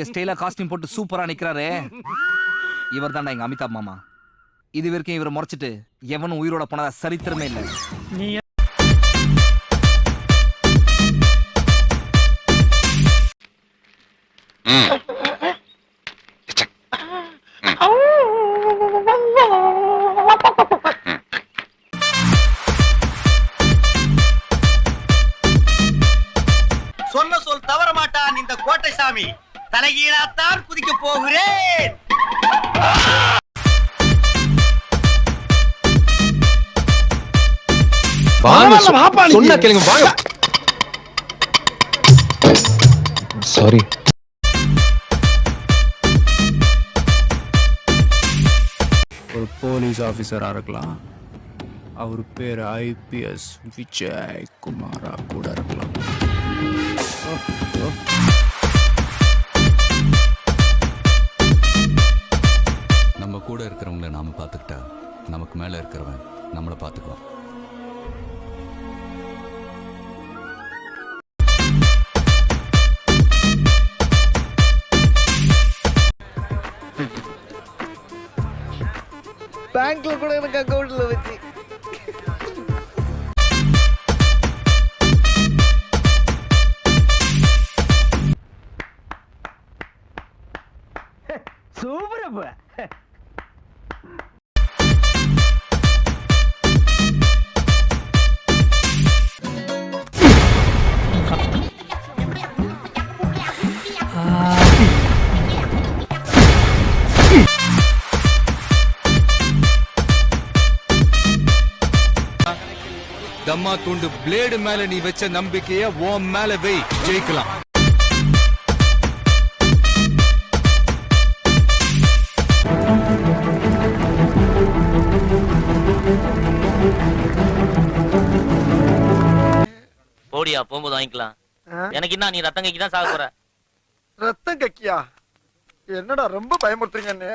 இங்க ஸ்டைலா காஸ்டியூம் போட்டு சூப்பரா நிக்கிறாரு, இவர் தான்டா எங்க அமிதாப் மாமா. இது வரைக்கும் இவரை முறைச்சிட்டு எவனும் உயிரோட போனதா சரித்திரமே இல்லை. நீ சொன்ன சொல் தவற மாட்டான் இந்த கோட்டை சாமி. தலைகீழாத்தான் குதிக்க போகிறேன். சொன்னா கேளுங்க, வாங்க. சாரி. ஒரு போலீஸ் ஆபீசரா இருக்கலாம், அவர் பேர் IPS விஜய் குமாரா கூட இருக்கலாம். நம்ம கூட இருக்கிறவங்கள நாம பார்த்துக்கிட்டா நமக்கு மேல இருக்கிறவன் நம்மளை பார்த்துக்குவான். பேங்க்ல கூட எனக்கு அக்கவுண்ட்ல வச்சு சூப்பர் அப்ப. தம்மா துண்டு பிளேடு மேல நீ வச்ச நம்பிக்கைய உன் மேல வை, ஜெயிக்கலாம். போடியா, போகும்போது வாங்கிக்கலாம். எனக்கு என்ன, நீ ரத்தம் கைக்கு தான் சாக போற. ரத்தம் கக்கியா? என்னடா ரொம்ப பயமுறுத்துறீங்க.